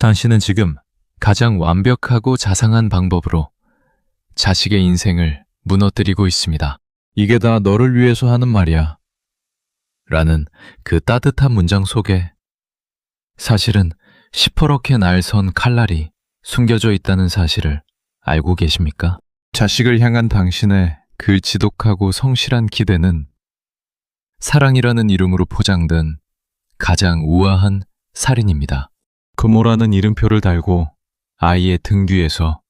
당신은 지금 가장 완벽하고 자상한 방법으로 자식의 인생을 무너뜨리고 있습니다. 이게 다 너를 위해서 하는 말이야. 라는 그 따뜻한 문장 속에 사실은 시퍼렇게 날선 칼날이 숨겨져 있다는 사실을 알고 계십니까? 자식을 향한 당신의 그 지독하고 성실한 기대는 사랑이라는 이름으로 포장된 가장 우아한 살인입니다. 부모라는 이름표를 달고 아이의 등 뒤에서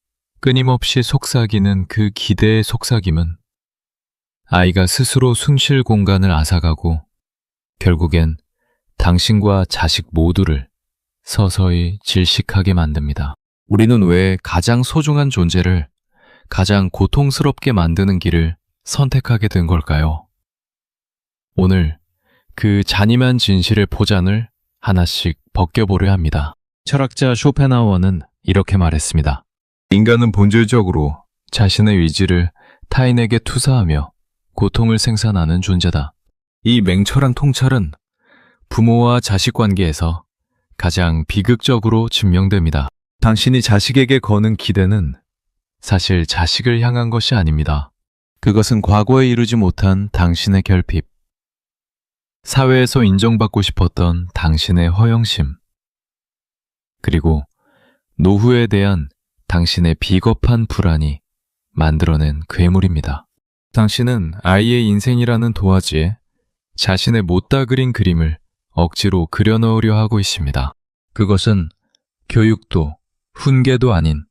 끊임없이 속삭이는 그 기대의 속삭임은 아이가 스스로 숨쉴 공간을 앗아가고 결국엔 당신과 자식 모두를 서서히 질식하게 만듭니다. 우리는 왜 가장 소중한 존재를 가장 고통스럽게 만드는 길을 선택하게 된 걸까요? 오늘 그 잔인한 진실의 포장을 하나씩 벗겨보려 합니다. 철학자 쇼펜하우어는 이렇게 말했습니다. 인간은 본질적으로 자신의 의지를 타인에게 투사하며 고통을 생산하는 존재다. 이 맹철한 통찰은 부모와 자식 관계에서 가장 비극적으로 증명됩니다. 당신이 자식에게 거는 기대는 사실 자식을 향한 것이 아닙니다. 그것은 과거에 이루지 못한 당신의 결핍, 사회에서 인정받고 싶었던 당신의 허영심, 그리고 노후에 대한 당신의 비겁한 불안이 만들어낸 괴물입니다. 당신은 아이의 인생이라는 도화지에 자신의 못다 그린 그림을 억지로 그려넣으려 하고 있습니다. 그것은 교육도 훈계도 아닌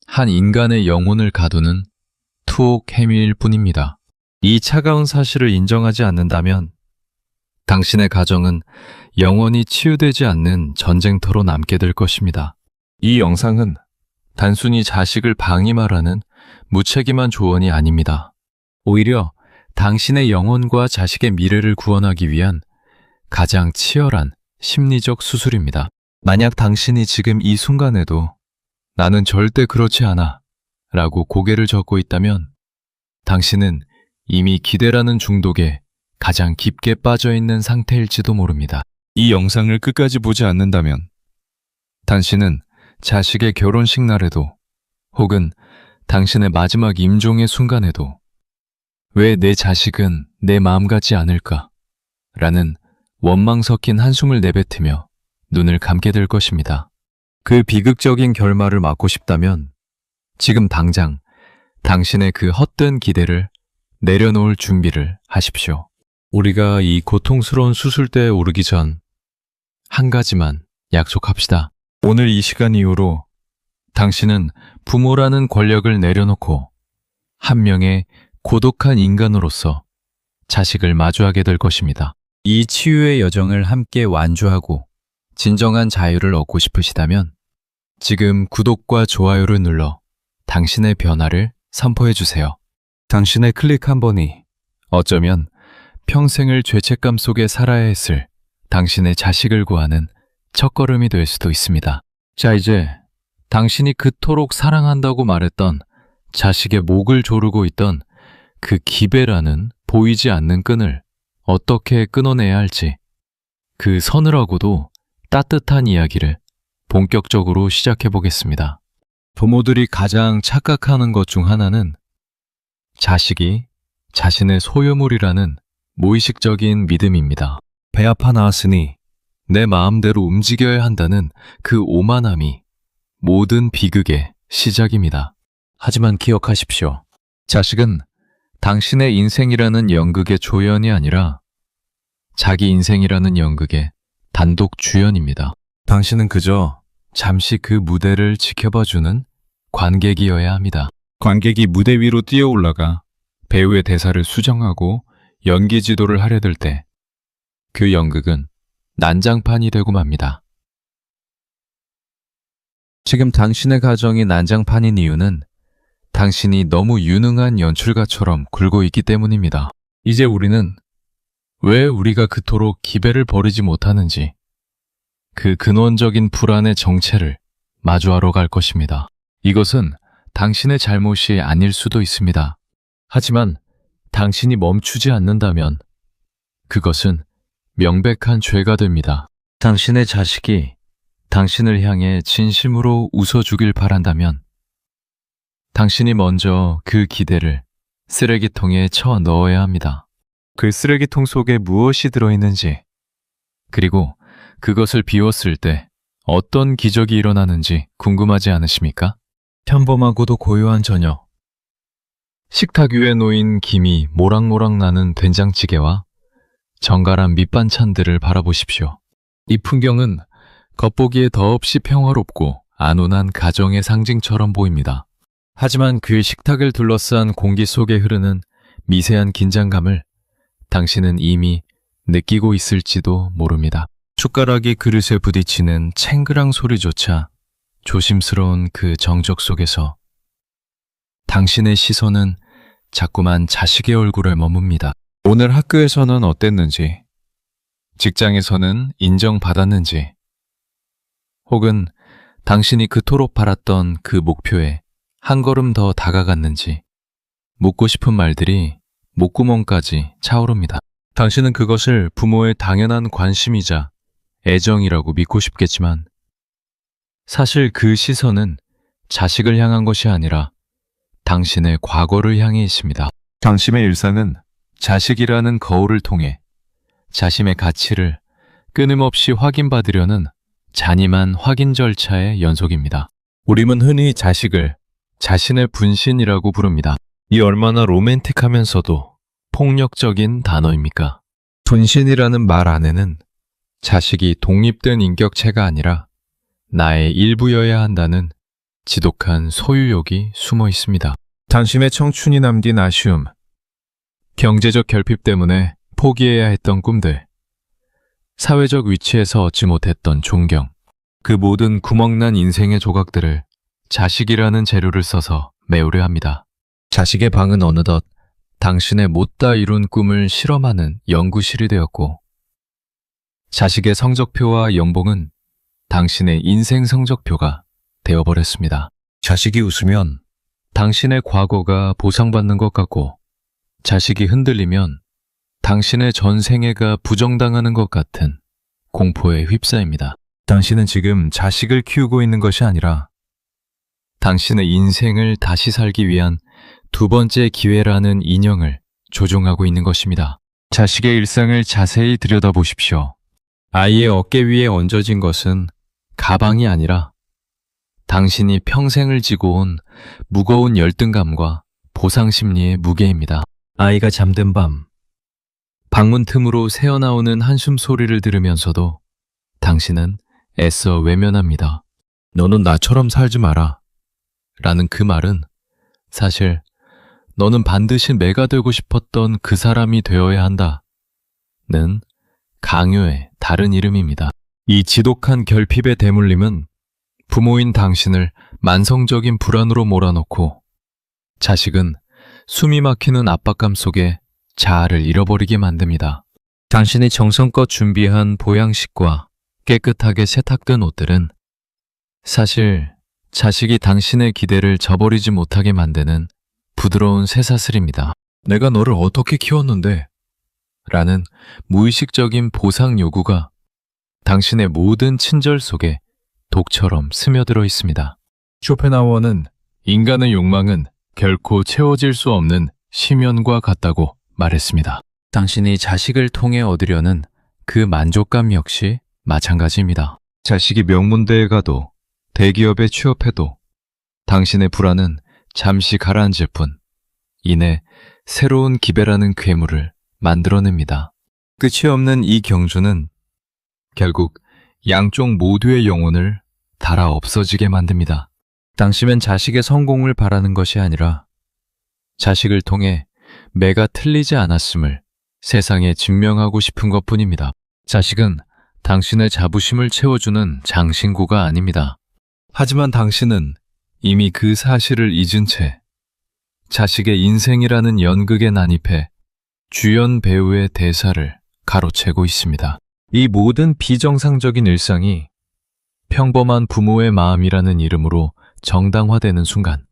한 인간의 영혼을 가두는 투옥 행위일 뿐입니다. 이 차가운 사실을 인정하지 않는다면 당신의 가정은 영원히 치유되지 않는 전쟁터로 남게 될 것입니다. 이 영상은 단순히 자식을 방임하라는 무책임한 조언이 아닙니다. 오히려 당신의 영혼과 자식의 미래를 구원하기 위한 가장 치열한 심리적 수술입니다. 만약 당신이 지금 이 순간에도 나는 절대 그렇지 않아 라고 고개를 젓고 있다면 당신은 이미 기대라는 중독에 가장 깊게 빠져있는 상태일지도 모릅니다. 이 영상을 끝까지 보지 않는다면 당신은 자식의 결혼식 날에도 혹은 당신의 마지막 임종의 순간에도 왜 내 자식은 내 마음 같지 않을까? 라는 원망 섞인 한숨을 내뱉으며 눈을 감게 될 것입니다. 그 비극적인 결말을 막고 싶다면 지금 당장 당신의 그 헛된 기대를 내려놓을 준비를 하십시오. 우리가 이 고통스러운 수술대에 오르기 전 한 가지만 약속합시다. 오늘 이 시간 이후로 당신은 부모라는 권력을 내려놓고 한 명의 고독한 인간으로서 자식을 마주하게 될 것입니다. 이 치유의 여정을 함께 완주하고 진정한 자유를 얻고 싶으시다면 지금 구독과 좋아요를 눌러 당신의 변화를 선포해 주세요. 당신의 클릭 한 번이 어쩌면 평생을 죄책감 속에 살아야 했을 당신의 자식을 구하는 첫걸음이 될 수도 있습니다. 자, 이제 당신이 그토록 사랑한다고 말했던 자식의 목을 조르고 있던 그 기배라는 보이지 않는 끈을 어떻게 끊어내야 할지 그 서늘하고도 따뜻한 이야기를 본격적으로 시작해 보겠습니다. 부모들이 가장 착각하는 것 중 하나는 자식이 자신의 소유물이라는 무의식적인 믿음입니다. 배 아파 나왔으니 내 마음대로 움직여야 한다는 그 오만함이 모든 비극의 시작입니다. 하지만 기억하십시오. 자식은 당신의 인생이라는 연극의 조연이 아니라 자기 인생이라는 연극의 단독 주연입니다. 당신은 그저 잠시 그 무대를 지켜봐주는 관객이어야 합니다. 관객이 무대 위로 뛰어 올라가 배우의 대사를 수정하고 연기 지도를 하려 들 때 그 연극은 난장판이 되고 맙니다. 지금 당신의 가정이 난장판인 이유는 당신이 너무 유능한 연출가처럼 굴고 있기 때문입니다. 이제 우리는 왜 우리가 그토록 기배를 버리지 못하는지 그 근원적인 불안의 정체를 마주하러 갈 것입니다. 이것은 당신의 잘못이 아닐 수도 있습니다. 하지만 당신이 멈추지 않는다면 그것은 명백한 죄가 됩니다. 당신의 자식이 당신을 향해 진심으로 웃어주길 바란다면 당신이 먼저 그 기대를 쓰레기통에 쳐 넣어야 합니다. 그 쓰레기통 속에 무엇이 들어있는지, 그리고 그것을 비웠을 때 어떤 기적이 일어나는지 궁금하지 않으십니까? 평범하고도 고요한 저녁. 식탁 위에 놓인 김이 모락모락 나는 된장찌개와 정갈한 밑반찬들을 바라보십시오. 이 풍경은 겉보기에 더없이 평화롭고 안온한 가정의 상징처럼 보입니다. 하지만 그 식탁을 둘러싼 공기 속에 흐르는 미세한 긴장감을 당신은 이미 느끼고 있을지도 모릅니다. 숟가락이 그릇에 부딪히는 챙그랑 소리조차 조심스러운 그 정적 속에서 당신의 시선은 자꾸만 자식의 얼굴에 머뭅니다. 오늘 학교에서는 어땠는지, 직장에서는 인정받았는지, 혹은 당신이 그토록 바랐던 그 목표에 한 걸음 더 다가갔는지 묻고 싶은 말들이 목구멍까지 차오릅니다. 당신은 그것을 부모의 당연한 관심이자 애정이라고 믿고 싶겠지만 사실 그 시선은 자식을 향한 것이 아니라 당신의 과거를 향해 있습니다. 당신의 일상은 자식이라는 거울을 통해 자신의 가치를 끊임없이 확인받으려는 잔인한 확인 절차의 연속입니다. 우림은 흔히 자식을 자신의 분신이라고 부릅니다. 이 얼마나 로맨틱하면서도 폭력적인 단어입니까? 분신이라는 말 안에는 자식이 독립된 인격체가 아니라 나의 일부여야 한다는 지독한 소유욕이 숨어 있습니다. 당신의 청춘이 남긴 아쉬움, 경제적 결핍 때문에 포기해야 했던 꿈들, 사회적 위치에서 얻지 못했던 존경, 그 모든 구멍난 인생의 조각들을 자식이라는 재료를 써서 메우려 합니다. 자식의 방은 어느덧 당신의 못다 이룬 꿈을 실험하는 연구실이 되었고, 자식의 성적표와 연봉은 당신의 인생 성적표가 되어버렸습니다. 자식이 웃으면 당신의 과거가 보상받는 것 같고, 자식이 흔들리면 당신의 전 생애가 부정당하는 것 같은 공포에 휩싸입니다. 당신은 지금 자식을 키우고 있는 것이 아니라 당신의 인생을 다시 살기 위한 두 번째 기회라는 인형을 조종하고 있는 것입니다. 자식의 일상을 자세히 들여다보십시오. 아이의 어깨 위에 얹어진 것은 가방이 아니라 당신이 평생을 지고 온 무거운 열등감과 보상심리의 무게입니다. 아이가 잠든 밤, 방문 틈으로 새어나오는 한숨 소리를 들으면서도 당신은 애써 외면합니다. 너는 나처럼 살지 마라. 라는 그 말은 사실 너는 반드시 내가 되고 싶었던 그 사람이 되어야 한다. 는 강요의 다른 이름입니다. 이 지독한 결핍의 대물림은 부모인 당신을 만성적인 불안으로 몰아넣고 자식은 숨이 막히는 압박감 속에 자아를 잃어버리게 만듭니다. 당신이 정성껏 준비한 보양식과 깨끗하게 세탁된 옷들은 사실 자식이 당신의 기대를 저버리지 못하게 만드는 부드러운 쇠사슬입니다. 내가 너를 어떻게 키웠는데? 라는 무의식적인 보상 요구가 당신의 모든 친절 속에 독처럼 스며들어 있습니다. 쇼펜하우어는 인간의 욕망은 결코 채워질 수 없는 심연과 같다고 말했습니다. 당신이 자식을 통해 얻으려는 그 만족감 역시 마찬가지입니다. 자식이 명문대에 가도 대기업에 취업해도 당신의 불안은 잠시 가라앉을 뿐 이내 새로운 기배라는 괴물을 만들어냅니다. 끝이 없는 이 경주는 결국 양쪽 모두의 영혼을 달아 없어지게 만듭니다. 당신은 자식의 성공을 바라는 것이 아니라 자식을 통해 매가 틀리지 않았음을 세상에 증명하고 싶은 것뿐입니다. 자식은 당신의 자부심을 채워주는 장신구가 아닙니다. 하지만 당신은 이미 그 사실을 잊은 채 자식의 인생이라는 연극에 난입해 주연 배우의 대사를 가로채고 있습니다. 이 모든 비정상적인 일상이 평범한 부모의 마음이라는 이름으로 정당화되는 순간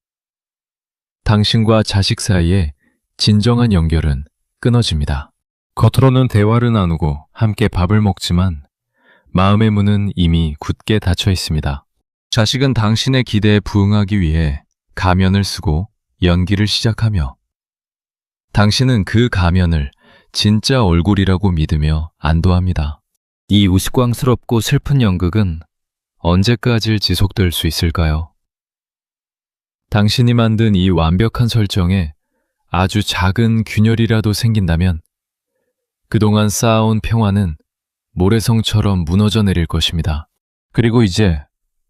당신과 자식 사이에 진정한 연결은 끊어집니다. 겉으로는 대화를 나누고 함께 밥을 먹지만 마음의 문은 이미 굳게 닫혀 있습니다. 자식은 당신의 기대에 부응하기 위해 가면을 쓰고 연기를 시작하며 당신은 그 가면을 진짜 얼굴이라고 믿으며 안도합니다. 이 우스꽝스럽고 슬픈 연극은 언제까지 지속될 수 있을까요? 당신이 만든 이 완벽한 설정에 아주 작은 균열이라도 생긴다면 그동안 쌓아온 평화는 모래성처럼 무너져 내릴 것입니다. 그리고 이제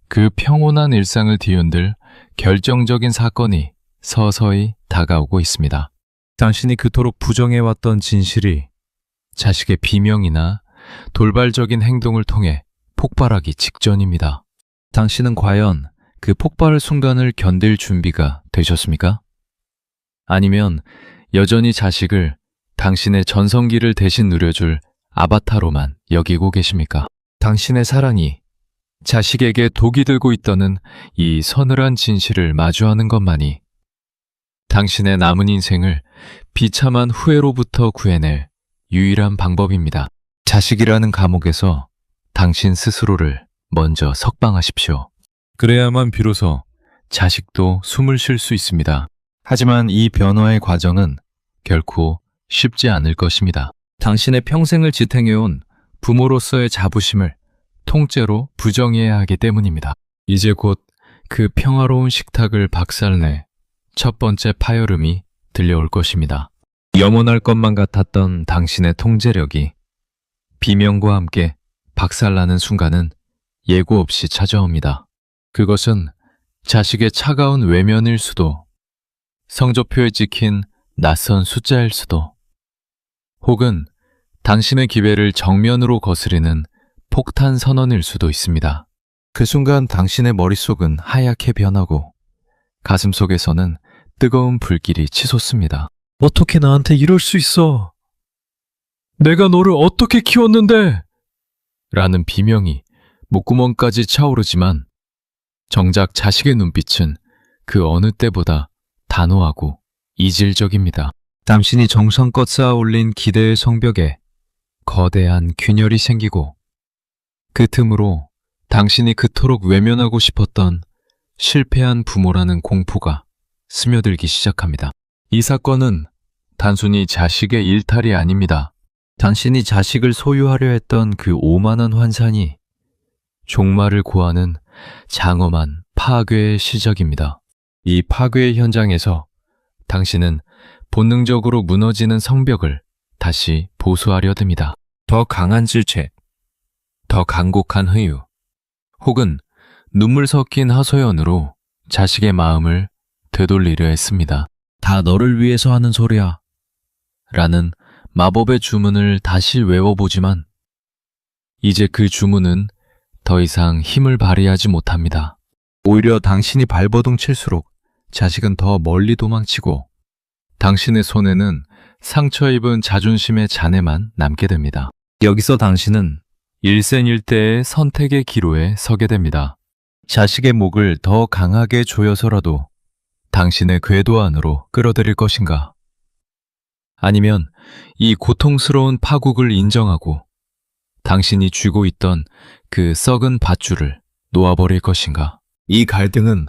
그 평온한 일상을 뒤흔들 결정적인 사건이 서서히 다가오고 있습니다. 당신이 그토록 부정해왔던 진실이 자식의 비명이나 돌발적인 행동을 통해 폭발하기 직전입니다. 당신은 과연 그 폭발 순간을 견딜 준비가 되셨습니까? 아니면 여전히 자식을 당신의 전성기를 대신 누려줄 아바타로만 여기고 계십니까? 당신의 사랑이 자식에게 독이 들고 있다는 이 서늘한 진실을 마주하는 것만이 당신의 남은 인생을 비참한 후회로부터 구해낼 유일한 방법입니다. 자식이라는 감옥에서 당신 스스로를 먼저 석방하십시오. 그래야만 비로소 자식도 숨을 쉴 수 있습니다. 하지만 이 변화의 과정은 결코 쉽지 않을 것입니다. 당신의 평생을 지탱해온 부모로서의 자부심을 통째로 부정해야 하기 때문입니다. 이제 곧 그 평화로운 식탁을 박살내 첫 번째 파열음이 들려올 것입니다. 영원할 것만 같았던 당신의 통제력이 비명과 함께 박살나는 순간은 예고 없이 찾아옵니다. 그것은 자식의 차가운 외면일 수도, 성적표에 찍힌 낯선 숫자일 수도, 혹은 당신의 기회를 정면으로 거스르는 폭탄 선언일 수도 있습니다. 그 순간 당신의 머릿속은 하얗게 변하고 가슴속에서는 뜨거운 불길이 치솟습니다. 어떻게 나한테 이럴 수 있어? 내가 너를 어떻게 키웠는데? 라는 비명이 목구멍까지 차오르지만 정작 자식의 눈빛은 그 어느 때보다 단호하고 이질적입니다. 당신이 정성껏 쌓아 올린 기대의 성벽에 거대한 균열이 생기고 그 틈으로 당신이 그토록 외면하고 싶었던 실패한 부모라는 공포가 스며들기 시작합니다. 이 사건은 단순히 자식의 일탈이 아닙니다. 당신이 자식을 소유하려 했던 그 오만한 환산이 종말을 고하는 장엄한 파괴의 시작입니다. 이 파괴의 현장에서 당신은 본능적으로 무너지는 성벽을 다시 보수하려 듭니다. 더 강한 질책, 더 간곡한 회유, 혹은 눈물 섞인 하소연으로 자식의 마음을 되돌리려 했습니다. 다 너를 위해서 하는 소리야 라는 마법의 주문을 다시 외워보지만 이제 그 주문은 더 이상 힘을 발휘하지 못합니다. 오히려 당신이 발버둥 칠수록 자식은 더 멀리 도망치고 당신의 손에는 상처 입은 자존심의 잔해만 남게 됩니다. 여기서 당신은 일생일대의 선택의 기로에 서게 됩니다. 자식의 목을 더 강하게 조여서라도 당신의 궤도 안으로 끌어들일 것인가? 아니면 이 고통스러운 파국을 인정하고 당신이 쥐고 있던 그 썩은 밧줄을 놓아버릴 것인가? 이 갈등은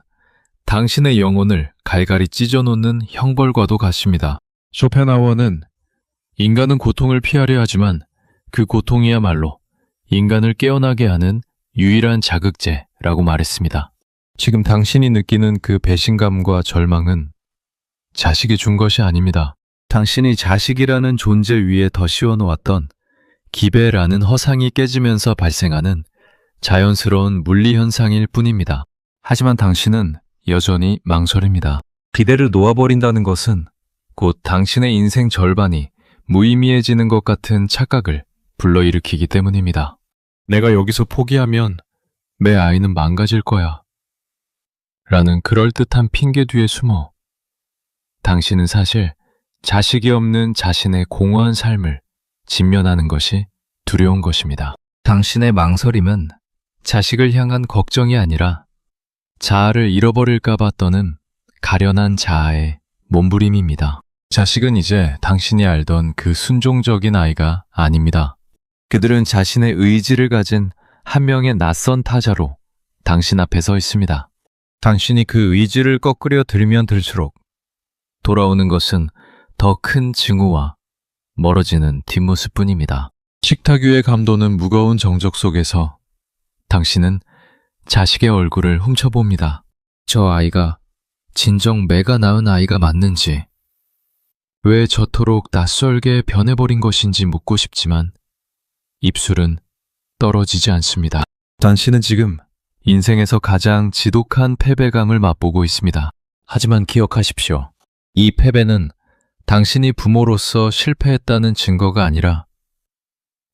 당신의 영혼을 갈갈이 찢어놓는 형벌과도 같습니다. 쇼펜하우어는 인간은 고통을 피하려 하지만 그 고통이야말로 인간을 깨어나게 하는 유일한 자극제라고 말했습니다. 지금 당신이 느끼는 그 배신감과 절망은 자식이 준 것이 아닙니다. 당신이 자식이라는 존재 위에 더 씌워놓았던 기배라는 허상이 깨지면서 발생하는 자연스러운 물리현상일 뿐입니다. 하지만 당신은 여전히 망설입니다. 기대를 놓아버린다는 것은 곧 당신의 인생 절반이 무의미해지는 것 같은 착각을 불러일으키기 때문입니다. 내가 여기서 포기하면 내 아이는 망가질 거야. 라는 그럴듯한 핑계 뒤에 숨어 당신은 사실 자식이 없는 자신의 공허한 삶을 직면하는 것이 두려운 것입니다. 당신의 망설임은 자식을 향한 걱정이 아니라 자아를 잃어버릴까봐 떠는 가련한 자아의 몸부림입니다. 자식은 이제 당신이 알던 그 순종적인 아이가 아닙니다. 그들은 자신의 의지를 가진 한 명의 낯선 타자로 당신 앞에 서 있습니다. 당신이 그 의지를 꺾으려 들면 들수록 돌아오는 것은 더 큰 징후와 멀어지는 뒷모습뿐입니다. 식탁 위의 감도는 무거운 정적 속에서 당신은 자식의 얼굴을 훔쳐봅니다. 저 아이가 진정 매가 낳은 아이가 맞는지, 왜 저토록 낯설게 변해버린 것인지 묻고 싶지만 입술은 떨어지지 않습니다. 당신은 지금 인생에서 가장 지독한 패배감을 맛보고 있습니다. 하지만 기억하십시오. 이 패배는 당신이 부모로서 실패했다는 증거가 아니라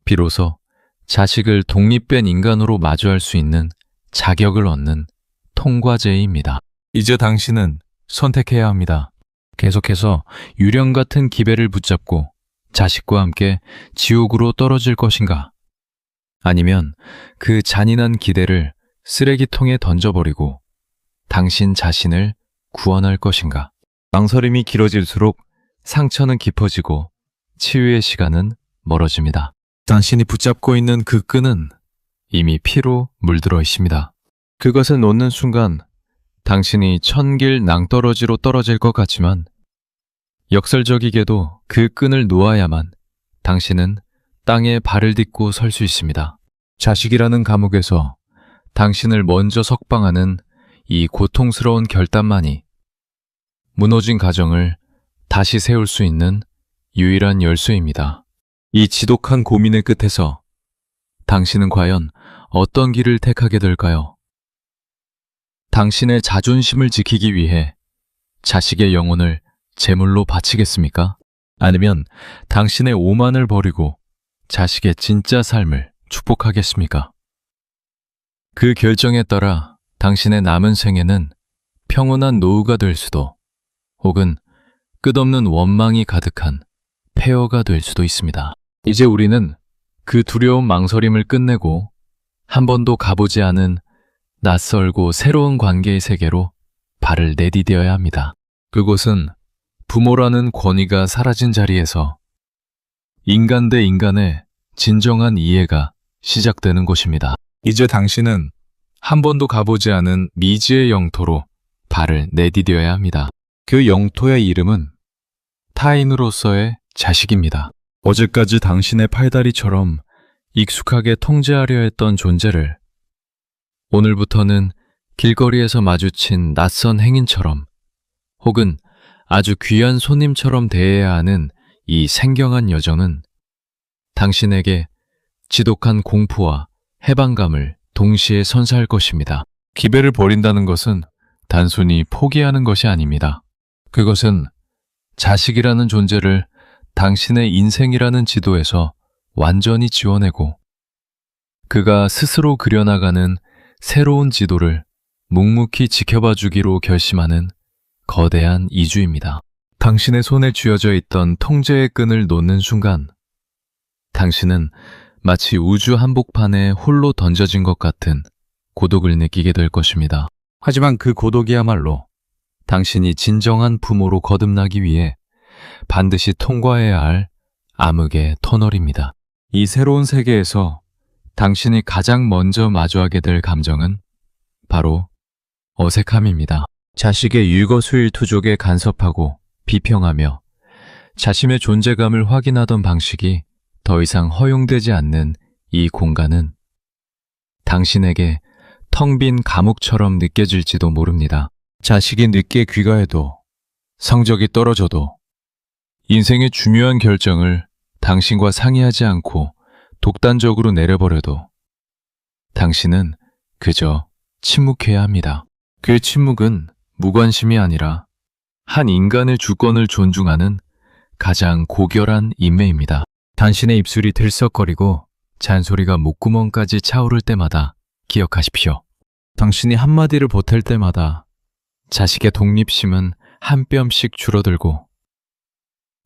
비로소 자식을 독립된 인간으로 마주할 수 있는 자격을 얻는 통과제입니다. 이제 당신은 선택해야 합니다. 계속해서 유령 같은 기배를 붙잡고 자식과 함께 지옥으로 떨어질 것인가? 아니면 그 잔인한 기대를 쓰레기통에 던져버리고 당신 자신을 구원할 것인가? 망설임이 길어질수록 상처는 깊어지고 치유의 시간은 멀어집니다. 당신이 붙잡고 있는 그 끈은 이미 피로 물들어 있습니다. 그것을 놓는 순간 당신이 천길 낭떠러지로 떨어질 것 같지만 역설적이게도 그 끈을 놓아야만 당신은 땅에 발을 딛고 설 수 있습니다. 자식이라는 감옥에서 당신을 먼저 석방하는 이 고통스러운 결단만이 무너진 가정을 다시 세울 수 있는 유일한 열쇠입니다. 이 지독한 고민의 끝에서 당신은 과연 어떤 길을 택하게 될까요? 당신의 자존심을 지키기 위해 자식의 영혼을 제물로 바치겠습니까? 아니면 당신의 오만을 버리고 자식의 진짜 삶을 축복하겠습니까? 그 결정에 따라 당신의 남은 생애는 평온한 노후가 될 수도, 혹은 끝없는 원망이 가득한 폐허가 될 수도 있습니다. 이제 우리는 그 두려운 망설임을 끝내고 한 번도 가보지 않은 낯설고 새로운 관계의 세계로 발을 내디뎌야 합니다. 그곳은 부모라는 권위가 사라진 자리에서 인간 대 인간의 진정한 이해가 시작되는 곳입니다. 이제 당신은 한 번도 가보지 않은 미지의 영토로 발을 내디뎌야 합니다. 그 영토의 이름은 타인으로서의 자식입니다. 어제까지 당신의 팔다리처럼 익숙하게 통제하려 했던 존재를 오늘부터는 길거리에서 마주친 낯선 행인처럼, 혹은 아주 귀한 손님처럼 대해야 하는 이 생경한 여정은 당신에게 지독한 공포와 해방감을 동시에 선사할 것입니다. 기배를 버린다는 것은 단순히 포기하는 것이 아닙니다. 그것은 자식이라는 존재를 당신의 인생이라는 지도에서 완전히 지워내고 그가 스스로 그려나가는 새로운 지도를 묵묵히 지켜봐 주기로 결심하는 거대한 이주입니다. 당신의 손에 쥐어져 있던 통제의 끈을 놓는 순간 당신은 마치 우주 한복판에 홀로 던져진 것 같은 고독을 느끼게 될 것입니다. 하지만 그 고독이야말로 당신이 진정한 부모로 거듭나기 위해 반드시 통과해야 할 암흑의 터널입니다. 이 새로운 세계에서 당신이 가장 먼저 마주하게 될 감정은 바로 어색함입니다. 자식의 유거수일투족에 간섭하고 비평하며 자신의 존재감을 확인하던 방식이 더 이상 허용되지 않는 이 공간은 당신에게 텅 빈 감옥처럼 느껴질지도 모릅니다. 자식이 늦게 귀가해도, 성적이 떨어져도, 인생의 중요한 결정을 당신과 상의하지 않고 독단적으로 내려버려도 당신은 그저 침묵해야 합니다. 그 침묵은 무관심이 아니라 한 인간의 주권을 존중하는 가장 고결한 인매입니다. 당신의 입술이 들썩거리고 잔소리가 목구멍까지 차오를 때마다 기억하십시오. 당신이 한마디를 보탤 때마다 자식의 독립심은 한 뼘씩 줄어들고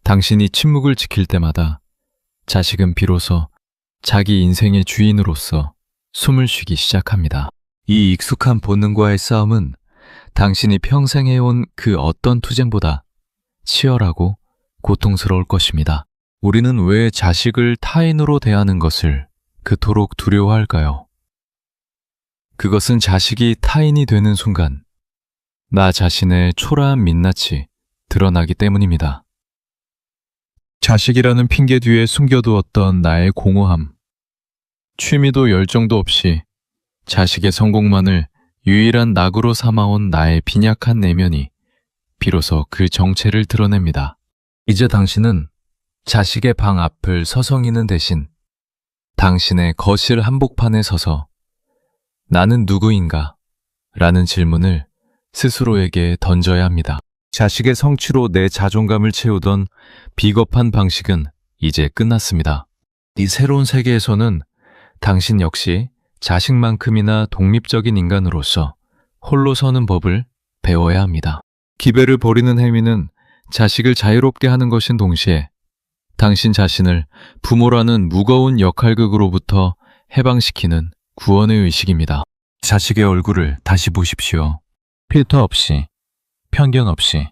당신이 침묵을 지킬 때마다 자식은 비로소 자기 인생의 주인으로서 숨을 쉬기 시작합니다. 이 익숙한 본능과의 싸움은 당신이 평생 해온 그 어떤 투쟁보다 치열하고 고통스러울 것입니다. 우리는 왜 자식을 타인으로 대하는 것을 그토록 두려워할까요? 그것은 자식이 타인이 되는 순간 나 자신의 초라한 민낯이 드러나기 때문입니다. 자식이라는 핑계 뒤에 숨겨두었던 나의 공허함, 취미도 열정도 없이 자식의 성공만을 유일한 낙으로 삼아온 나의 빈약한 내면이 비로소 그 정체를 드러냅니다. 이제 당신은 자식의 방 앞을 서성이는 대신 당신의 거실 한복판에 서서 나는 누구인가? 라는 질문을 스스로에게 던져야 합니다. 자식의 성취로 내 자존감을 채우던 비겁한 방식은 이제 끝났습니다. 이 새로운 세계에서는 당신 역시 자식만큼이나 독립적인 인간으로서 홀로 서는 법을 배워야 합니다. 기배를 버리는 행위는 자식을 자유롭게 하는 것인 동시에 당신 자신을 부모라는 무거운 역할극으로부터 해방시키는 구원의 의식입니다. 자식의 얼굴을 다시 보십시오. 필터 없이, 편견 없이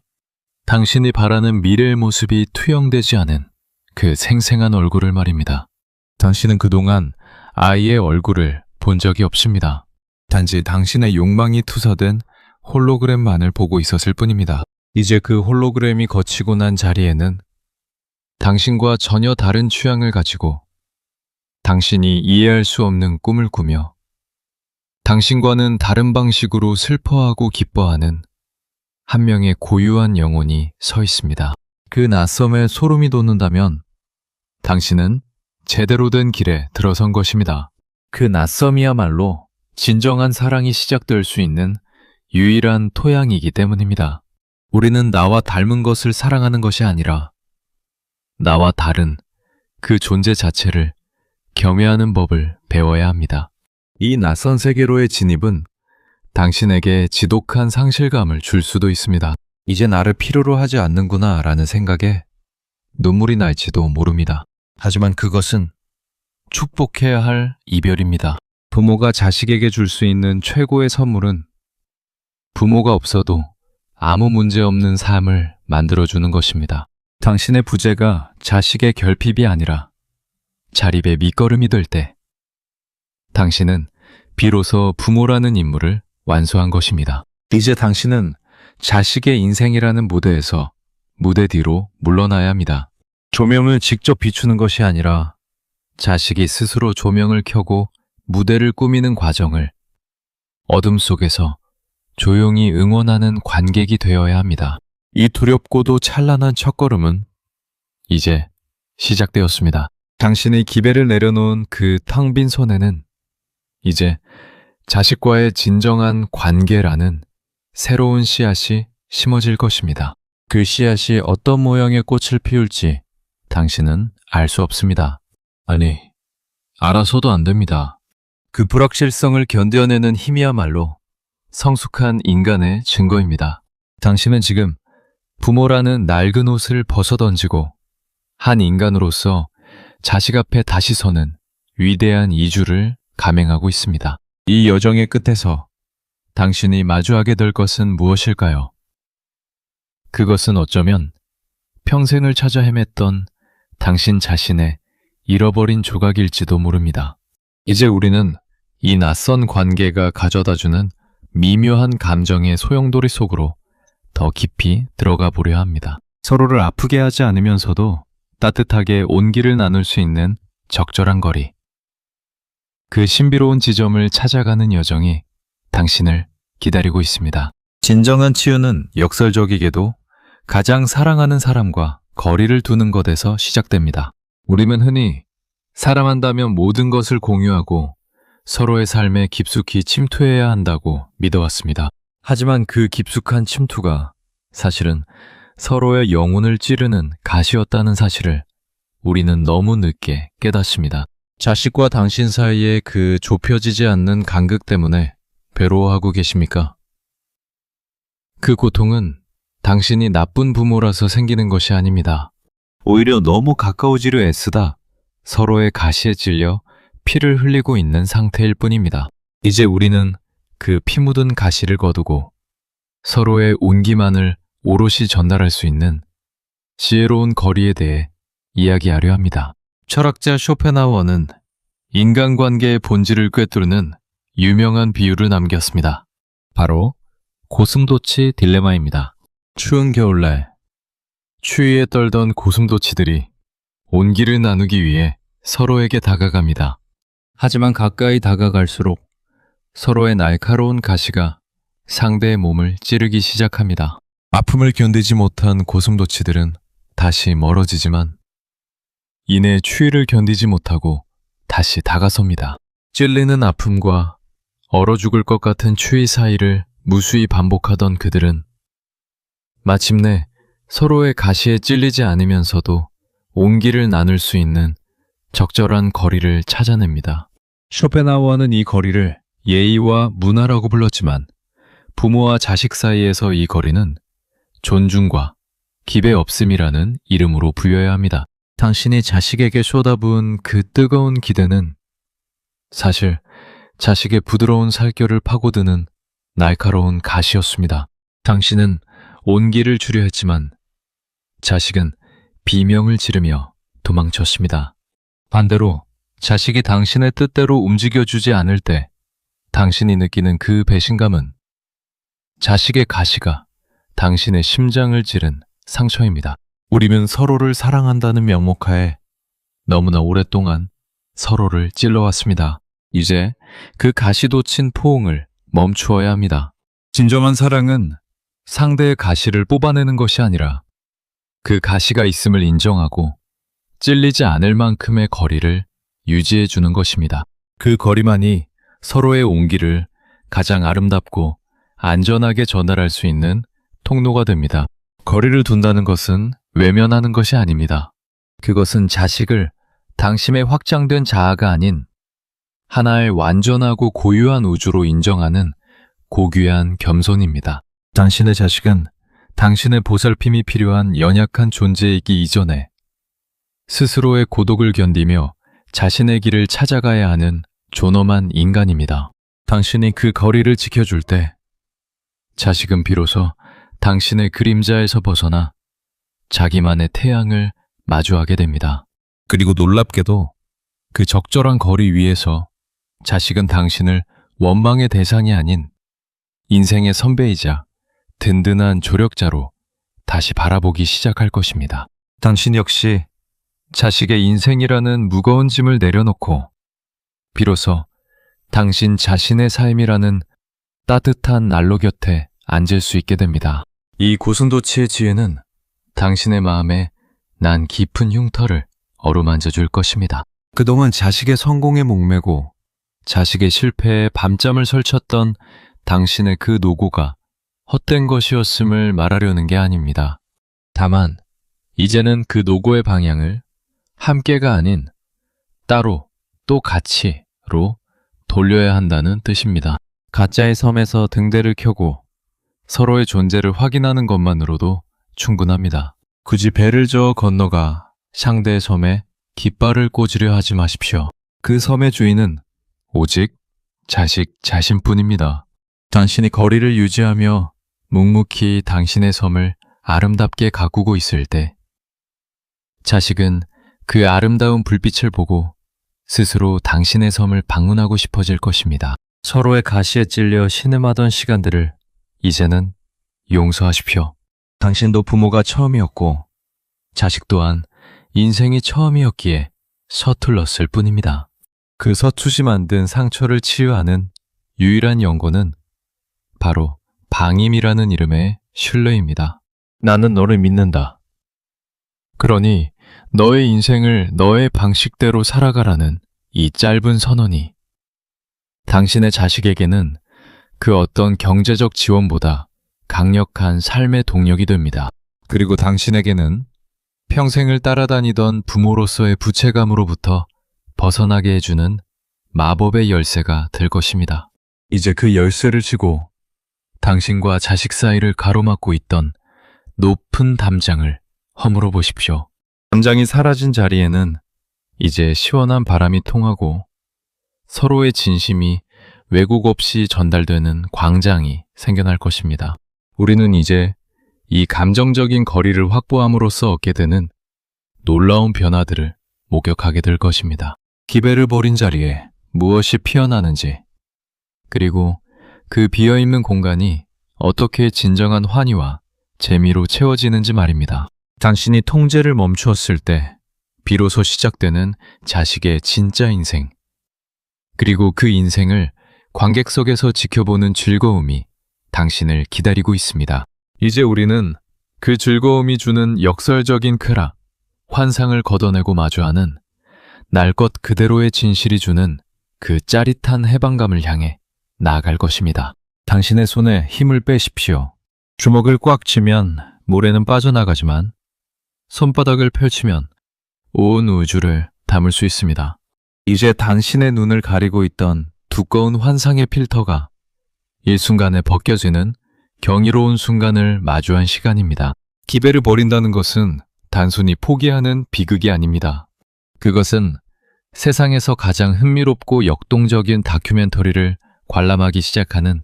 당신이 바라는 미래의 모습이 투영되지 않은 그 생생한 얼굴을 말입니다. 당신은 그동안 아이의 얼굴을 본 적이 없습니다. 단지 당신의 욕망이 투사된 홀로그램만을 보고 있었을 뿐입니다. 이제 그 홀로그램이 거치고 난 자리에는 당신과 전혀 다른 취향을 가지고 당신이 이해할 수 없는 꿈을 꾸며 당신과는 다른 방식으로 슬퍼하고 기뻐하는 한 명의 고유한 영혼이 서 있습니다. 그 낯섦에 소름이 돋는다면 당신은 제대로 된 길에 들어선 것입니다. 그 낯섦이야말로 진정한 사랑이 시작될 수 있는 유일한 토양이기 때문입니다. 우리는 나와 닮은 것을 사랑하는 것이 아니라 나와 다른 그 존재 자체를 겸해하는 법을 배워야 합니다. 이 낯선 세계로의 진입은 당신에게 지독한 상실감을 줄 수도 있습니다. 이제 나를 필요로 하지 않는구나 라는 생각에 눈물이 날지도 모릅니다. 하지만 그것은 축복해야 할 이별입니다. 부모가 자식에게 줄 수 있는 최고의 선물은 부모가 없어도 아무 문제 없는 삶을 만들어주는 것입니다. 당신의 부재가 자식의 결핍이 아니라 자립의 밑거름이 될 때 당신은 비로소 부모라는 임무를 완수한 것입니다. 이제 당신은 자식의 인생이라는 무대에서 무대 뒤로 물러나야 합니다. 조명을 직접 비추는 것이 아니라 자식이 스스로 조명을 켜고 무대를 꾸미는 과정을 어둠 속에서 조용히 응원하는 관객이 되어야 합니다. 이 두렵고도 찬란한 첫걸음은 이제 시작되었습니다. 당신의 기배를 내려놓은 그 텅 빈 손에는 이제 자식과의 진정한 관계라는 새로운 씨앗이 심어질 것입니다. 그 씨앗이 어떤 모양의 꽃을 피울지 당신은 알 수 없습니다. 아니, 알아서도 안 됩니다. 그 불확실성을 견뎌내는 힘이야말로 성숙한 인간의 증거입니다. 당신은 지금 부모라는 낡은 옷을 벗어던지고 한 인간으로서 자식 앞에 다시 서는 위대한 이주를 감행하고 있습니다. 이 여정의 끝에서 당신이 마주하게 될 것은 무엇일까요? 그것은 어쩌면 평생을 찾아 헤맸던 당신 자신의 잃어버린 조각일지도 모릅니다. 이제 우리는 이 낯선 관계가 가져다주는 미묘한 감정의 소용돌이 속으로 더 깊이 들어가 보려 합니다. 서로를 아프게 하지 않으면서도 따뜻하게 온기를 나눌 수 있는 적절한 거리. 그 신비로운 지점을 찾아가는 여정이 당신을 기다리고 있습니다. 진정한 치유는 역설적이게도 가장 사랑하는 사람과 거리를 두는 것에서 시작됩니다. 우리는 흔히 사랑한다면 모든 것을 공유하고 서로의 삶에 깊숙이 침투해야 한다고 믿어왔습니다. 하지만 그 깊숙한 침투가 사실은 서로의 영혼을 찌르는 가시였다는 사실을 우리는 너무 늦게 깨닫습니다. 자식과 당신 사이의 그 좁혀지지 않는 간극 때문에 괴로워하고 계십니까? 그 고통은 당신이 나쁜 부모라서 생기는 것이 아닙니다. 오히려 너무 가까워지려 애쓰다 서로의 가시에 찔려 피를 흘리고 있는 상태일 뿐입니다. 이제 우리는 그 피 묻은 가시를 거두고 서로의 온기만을 오롯이 전달할 수 있는 지혜로운 거리에 대해 이야기하려 합니다. 철학자 쇼펜하우어는 인간관계의 본질을 꿰뚫는 유명한 비유를 남겼습니다. 바로 고슴도치 딜레마입니다. 추운 겨울날 추위에 떨던 고슴도치들이 온기를 나누기 위해 서로에게 다가갑니다. 하지만 가까이 다가갈수록 서로의 날카로운 가시가 상대의 몸을 찌르기 시작합니다. 아픔을 견디지 못한 고슴도치들은 다시 멀어지지만 이내 추위를 견디지 못하고 다시 다가섭니다. 찔리는 아픔과 얼어 죽을 것 같은 추위 사이를 무수히 반복하던 그들은 마침내 서로의 가시에 찔리지 않으면서도 온기를 나눌 수 있는 적절한 거리를 찾아냅니다. 쇼펜하우어는 이 거리를 예의와 문화라고 불렀지만 부모와 자식 사이에서 이 거리는 존중과 기배 없음이라는 이름으로 불려야 합니다. 당신이 자식에게 쏟아부은 그 뜨거운 기대는 사실 자식의 부드러운 살결을 파고드는 날카로운 가시였습니다. 당신은 온기를 주려 했지만 자식은 비명을 지르며 도망쳤습니다. 반대로 자식이 당신의 뜻대로 움직여주지 않을 때 당신이 느끼는 그 배신감은 자식의 가시가 당신의 심장을 찌른 상처입니다. 우리는 서로를 사랑한다는 명목하에 너무나 오랫동안 서로를 찔러왔습니다. 이제 그 가시도 친 포옹을 멈추어야 합니다. 진정한 사랑은 상대의 가시를 뽑아내는 것이 아니라 그 가시가 있음을 인정하고 찔리지 않을 만큼의 거리를 유지해 주는 것입니다. 그 거리만이 서로의 온기를 가장 아름답고 안전하게 전달할 수 있는 통로가 됩니다. 거리를 둔다는 것은 외면하는 것이 아닙니다. 그것은 자식을 당신의 확장된 자아가 아닌 하나의 완전하고 고유한 우주로 인정하는 고귀한 겸손입니다. 당신의 자식은 당신의 보살핌이 필요한 연약한 존재이기 이전에 스스로의 고독을 견디며 자신의 길을 찾아가야 하는 존엄한 인간입니다. 당신이 그 거리를 지켜줄 때 자식은 비로소 당신의 그림자에서 벗어나 자기만의 태양을 마주하게 됩니다. 그리고 놀랍게도 그 적절한 거리 위에서 자식은 당신을 원망의 대상이 아닌 인생의 선배이자 든든한 조력자로 다시 바라보기 시작할 것입니다. 당신 역시 자식의 인생이라는 무거운 짐을 내려놓고 비로소 당신 자신의 삶이라는 따뜻한 난로 곁에 앉을 수 있게 됩니다. 이 고슴도치의 지혜는 당신의 마음에 난 깊은 흉터를 어루만져 줄 것입니다. 그동안 자식의 성공에 목매고 자식의 실패에 밤잠을 설쳤던 당신의 그 노고가 헛된 것이었음을 말하려는 게 아닙니다. 다만 이제는 그 노고의 방향을 함께가 아닌 따로 또 같이로 돌려야 한다는 뜻입니다. 가짜의 섬에서 등대를 켜고 서로의 존재를 확인하는 것만으로도 충분합니다. 굳이 배를 저어 건너가 상대의 섬에 깃발을 꽂으려 하지 마십시오. 그 섬의 주인은 오직 자식 자신뿐입니다. 당신이 거리를 유지하며 묵묵히 당신의 섬을 아름답게 가꾸고 있을 때 자식은 그 아름다운 불빛을 보고 스스로 당신의 섬을 방문하고 싶어질 것입니다. 서로의 가시에 찔려 신음하던 시간들을 이제는 용서하십시오. 당신도 부모가 처음이었고 자식 또한 인생이 처음이었기에 서툴렀을 뿐입니다. 그 서투시 만든 상처를 치유하는 유일한 연고는 바로 방임이라는 이름의 신뢰입니다. 나는 너를 믿는다. 그러니 너의 인생을 너의 방식대로 살아가라는 이 짧은 선언이 당신의 자식에게는 그 어떤 경제적 지원보다 강력한 삶의 동력이 됩니다. 그리고 당신에게는 평생을 따라다니던 부모로서의 부채감으로부터 벗어나게 해주는 마법의 열쇠가 될 것입니다. 이제 그 열쇠를 쥐고 당신과 자식 사이를 가로막고 있던 높은 담장을 허물어 보십시오. 담장이 사라진 자리에는 이제 시원한 바람이 통하고 서로의 진심이 왜곡 없이 전달되는 광장이 생겨날 것입니다. 우리는 이제 이 감정적인 거리를 확보함으로써 얻게 되는 놀라운 변화들을 목격하게 될 것입니다. 기배를 버린 자리에 무엇이 피어나는지 그리고 그 비어있는 공간이 어떻게 진정한 환희와 재미로 채워지는지 말입니다. 당신이 통제를 멈추었을 때 비로소 시작되는 자식의 진짜 인생. 그리고 그 인생을 관객석에서 지켜보는 즐거움이 당신을 기다리고 있습니다. 이제 우리는 그 즐거움이 주는 역설적인 쾌락, 환상을 걷어내고 마주하는 날 것 그대로의 진실이 주는 그 짜릿한 해방감을 향해 나아갈 것입니다. 당신의 손에 힘을 빼십시오. 주먹을 꽉 쥐면 모래는 빠져나가지만 손바닥을 펼치면 온 우주를 담을 수 있습니다. 이제 당신의 눈을 가리고 있던 두꺼운 환상의 필터가 일순간에 벗겨지는 경이로운 순간을 마주한 시간입니다. 기배를 버린다는 것은 단순히 포기하는 비극이 아닙니다. 그것은 세상에서 가장 흥미롭고 역동적인 다큐멘터리를 관람하기 시작하는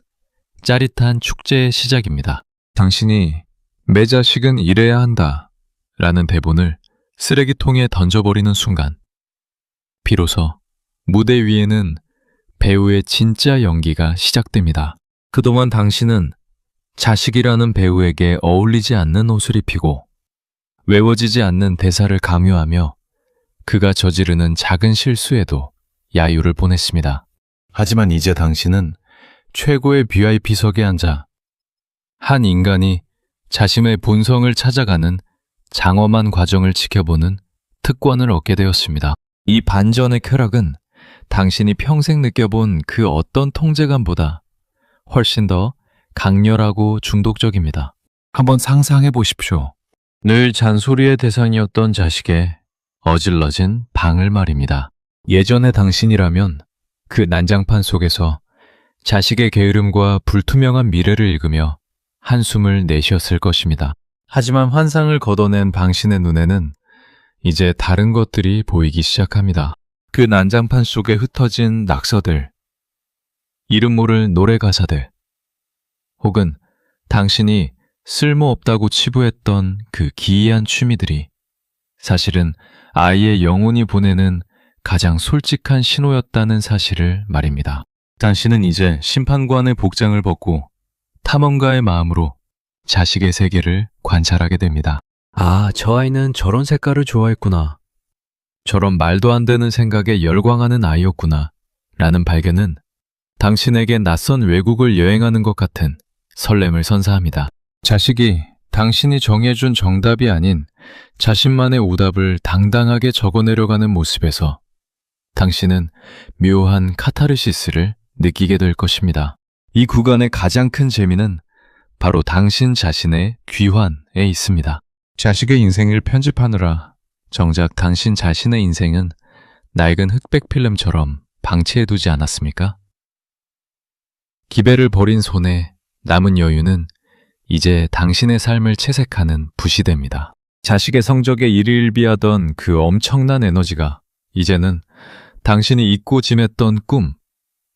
짜릿한 축제의 시작입니다. 당신이 내 자식은 이래야 한다 라는 대본을 쓰레기통에 던져버리는 순간 비로소 무대 위에는 배우의 진짜 연기가 시작됩니다. 그동안 당신은 자식이라는 배우에게 어울리지 않는 옷을 입히고 외워지지 않는 대사를 강요하며 그가 저지르는 작은 실수에도 야유를 보냈습니다. 하지만 이제 당신은 최고의 VIP석에 앉아 한 인간이 자신의 본성을 찾아가는 장엄한 과정을 지켜보는 특권을 얻게 되었습니다. 이 반전의 쾌락은 당신이 평생 느껴본 그 어떤 통제감보다 훨씬 더 강렬하고 중독적입니다. 한번 상상해 보십시오. 늘 잔소리의 대상이었던 자식의 어질러진 방을 말입니다. 예전의 당신이라면 그 난장판 속에서 자식의 게으름과 불투명한 미래를 읽으며 한숨을 내쉬었을 것입니다. 하지만 환상을 걷어낸 당신의 눈에는 이제 다른 것들이 보이기 시작합니다. 그 난장판 속에 흩어진 낙서들, 이름 모를 노래 가사들, 혹은 당신이 쓸모없다고 치부했던 그 기이한 취미들이 사실은 아이의 영혼이 보내는 가장 솔직한 신호였다는 사실을 말입니다. 당신은 이제 심판관의 복장을 벗고 탐험가의 마음으로 자식의 세계를 관찰하게 됩니다. 아, 저 아이는 저런 색깔을 좋아했구나. 저런 말도 안 되는 생각에 열광하는 아이였구나. 라는 발견은 당신에게 낯선 외국을 여행하는 것 같은 설렘을 선사합니다. 자식이 당신이 정해준 정답이 아닌 자신만의 오답을 당당하게 적어내려가는 모습에서 당신은 묘한 카타르시스를 느끼게 될 것입니다. 이 구간의 가장 큰 재미는 바로 당신 자신의 귀환에 있습니다. 자식의 인생을 편집하느라 정작 당신 자신의 인생은 낡은 흑백 필름처럼 방치해두지 않았습니까? 기배를 버린 손에 남은 여유는 이제 당신의 삶을 채색하는 부시대입니다. 자식의 성적에 일희일비하던 그 엄청난 에너지가 이제는 당신이 잊고 지냈던 꿈,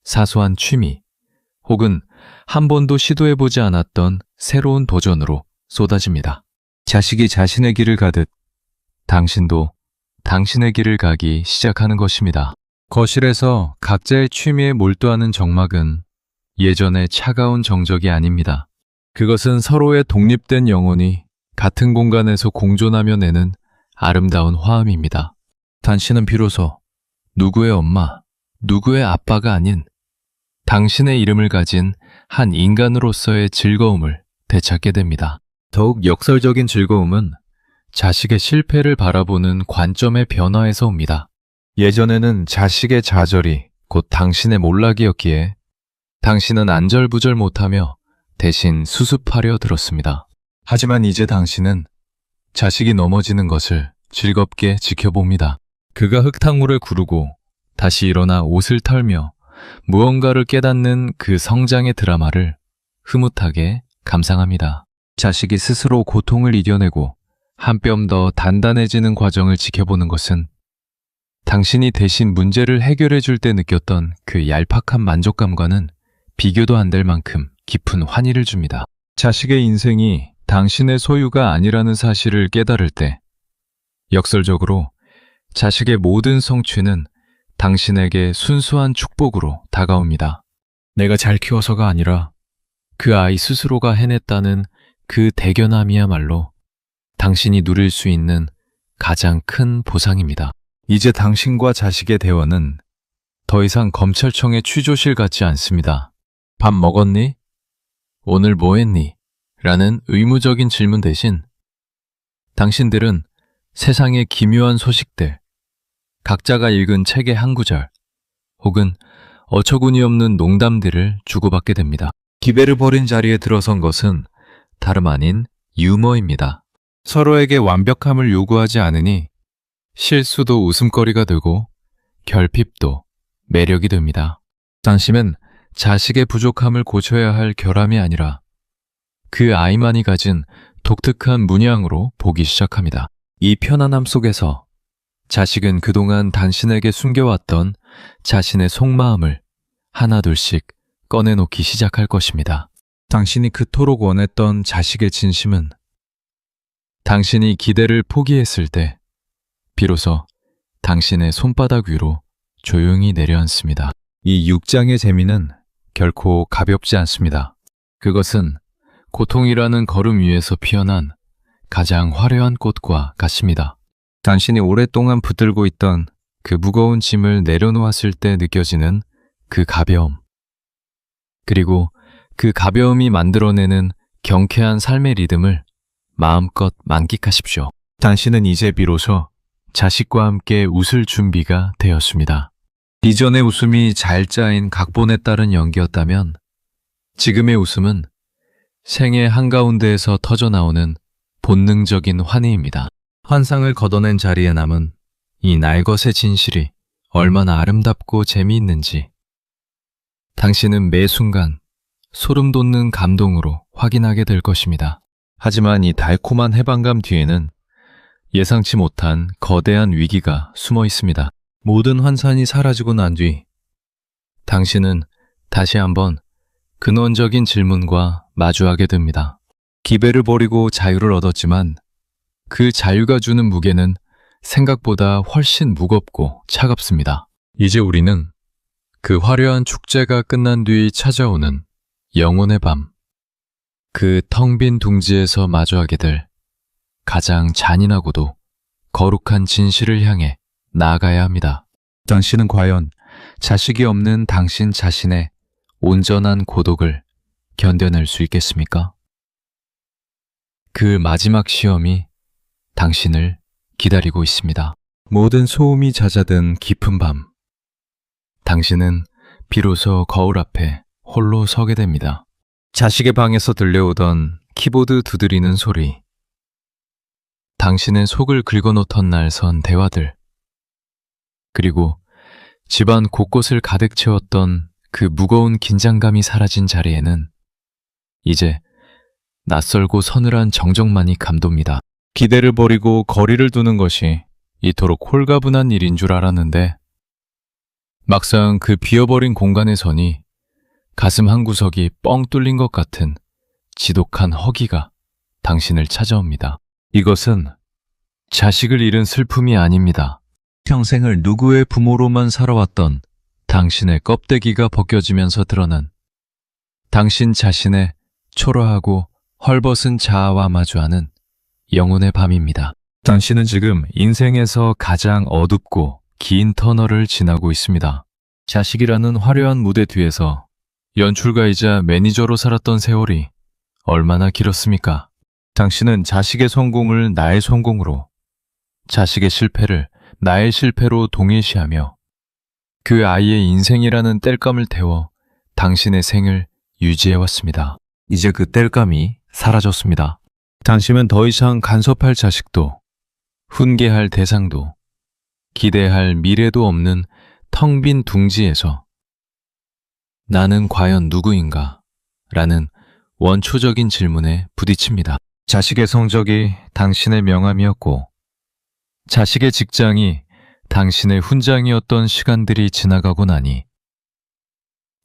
사소한 취미, 혹은 한 번도 시도해보지 않았던 새로운 도전으로 쏟아집니다. 자식이 자신의 길을 가듯 당신도 당신의 길을 가기 시작하는 것입니다. 거실에서 각자의 취미에 몰두하는 정막은 예전의 차가운 정적이 아닙니다. 그것은 서로의 독립된 영혼이 같은 공간에서 공존하며 내는 아름다운 화음입니다. 당신은 비로소 누구의 엄마, 누구의 아빠가 아닌 당신의 이름을 가진 한 인간으로서의 즐거움을 되찾게 됩니다. 더욱 역설적인 즐거움은 자식의 실패를 바라보는 관점의 변화에서 옵니다. 예전에는 자식의 좌절이 곧 당신의 몰락이었기에 당신은 안절부절 못하며 대신 수습하려 들었습니다. 하지만 이제 당신은 자식이 넘어지는 것을 즐겁게 지켜봅니다. 그가 흙탕물을 구르고 다시 일어나 옷을 털며 무언가를 깨닫는 그 성장의 드라마를 흐뭇하게 감상합니다. 자식이 스스로 고통을 이겨내고 한 뼘 더 단단해지는 과정을 지켜보는 것은 당신이 대신 문제를 해결해 줄 때 느꼈던 그 얄팍한 만족감과는 비교도 안 될 만큼 깊은 환희를 줍니다. 자식의 인생이 당신의 소유가 아니라는 사실을 깨달을 때 역설적으로 자식의 모든 성취는 당신에게 순수한 축복으로 다가옵니다. 내가 잘 키워서가 아니라 그 아이 스스로가 해냈다는 그 대견함이야말로 당신이 누릴 수 있는 가장 큰 보상입니다. 이제 당신과 자식의 대화는 더 이상 검찰청의 취조실 같지 않습니다. 밥 먹었니? 오늘 뭐 했니? 라는 의무적인 질문 대신 당신들은 세상의 기묘한 소식들, 각자가 읽은 책의 한 구절, 혹은 어처구니 없는 농담들을 주고받게 됩니다. 기배를 버린 자리에 들어선 것은 다름 아닌 유머입니다. 서로에게 완벽함을 요구하지 않으니 실수도 웃음거리가 되고 결핍도 매력이 됩니다. 당신은 자식의 부족함을 고쳐야 할 결함이 아니라 그 아이만이 가진 독특한 문양으로 보기 시작합니다. 이 편안함 속에서 자식은 그동안 당신에게 숨겨왔던 자신의 속마음을 하나둘씩 꺼내놓기 시작할 것입니다. 당신이 그토록 원했던 자식의 진심은 당신이 기대를 포기했을 때 비로소 당신의 손바닥 위로 조용히 내려앉습니다. 이 6장의 재미는 결코 가볍지 않습니다. 그것은 고통이라는 걸음 위에서 피어난 가장 화려한 꽃과 같습니다. 당신이 오랫동안 붙들고 있던 그 무거운 짐을 내려놓았을 때 느껴지는 그 가벼움, 그리고 그 가벼움이 만들어내는 경쾌한 삶의 리듬을 마음껏 만끽하십시오. 당신은 이제 비로소 자식과 함께 웃을 준비가 되었습니다. 이전의 웃음이 잘 짜인 각본에 따른 연기였다면 지금의 웃음은 생의 한가운데에서 터져나오는 본능적인 환희입니다. 환상을 걷어낸 자리에 남은 이 날것의 진실이 얼마나 아름답고 재미있는지 당신은 매 순간 소름 돋는 감동으로 확인하게 될 것입니다. 하지만 이 달콤한 해방감 뒤에는 예상치 못한 거대한 위기가 숨어 있습니다. 모든 환상이 사라지고 난 뒤 당신은 다시 한번 근원적인 질문과 마주하게 됩니다. 기배를 버리고 자유를 얻었지만 그 자유가 주는 무게는 생각보다 훨씬 무겁고 차갑습니다. 이제 우리는 그 화려한 축제가 끝난 뒤 찾아오는 영혼의 밤, 그 텅 빈 둥지에서 마주하게 될 가장 잔인하고도 거룩한 진실을 향해 나아가야 합니다. 당신은 과연 자식이 없는 당신 자신의 온전한 고독을 견뎌낼 수 있겠습니까? 그 마지막 시험이 당신을 기다리고 있습니다. 모든 소음이 잦아든 깊은 밤, 당신은 비로소 거울 앞에 홀로 서게 됩니다. 자식의 방에서 들려오던 키보드 두드리는 소리, 당신의 속을 긁어놓던 날 선 대화들, 그리고 집안 곳곳을 가득 채웠던 그 무거운 긴장감이 사라진 자리에는 이제 낯설고 서늘한 정적만이 감돕니다. 기대를 버리고 거리를 두는 것이 이토록 홀가분한 일인 줄 알았는데 막상 그 비어버린 공간에서니 가슴 한구석이 뻥 뚫린 것 같은 지독한 허기가 당신을 찾아옵니다. 이것은 자식을 잃은 슬픔이 아닙니다. 평생을 누구의 부모로만 살아왔던 당신의 껍데기가 벗겨지면서 드러난 당신 자신의 초라하고 헐벗은 자아와 마주하는 영혼의 밤입니다. 당신은 지금 인생에서 가장 어둡고 긴 터널을 지나고 있습니다. 자식이라는 화려한 무대 뒤에서 연출가이자 매니저로 살았던 세월이 얼마나 길었습니까? 당신은 자식의 성공을 나의 성공으로, 자식의 실패를 나의 실패로 동일시하며 그 아이의 인생이라는 땔감을 태워 당신의 생을 유지해왔습니다. 이제 그 땔감이 사라졌습니다. 당신은 더 이상 간섭할 자식도, 훈계할 대상도, 기대할 미래도 없는 텅 빈 둥지에서 나는 과연 누구인가? 라는 원초적인 질문에 부딪힙니다. 자식의 성적이 당신의 명함이었고 자식의 직장이 당신의 훈장이었던 시간들이 지나가고 나니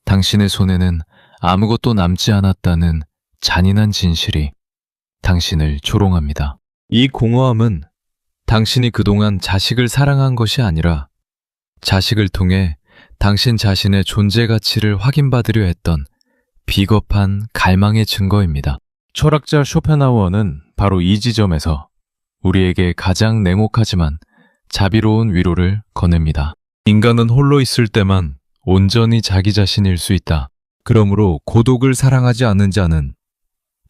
당신의 손에는 아무것도 남지 않았다는 잔인한 진실이 당신을 조롱합니다. 이 공허함은 당신이 그동안 자식을 사랑한 것이 아니라 자식을 통해 당신 자신의 존재 가치를 확인받으려 했던 비겁한 갈망의 증거입니다. 철학자 쇼펜하우어는 바로 이 지점에서 우리에게 가장 냉혹하지만 자비로운 위로를 건넵니다. 인간은 홀로 있을 때만 온전히 자기 자신일 수 있다. 그러므로 고독을 사랑하지 않는 자는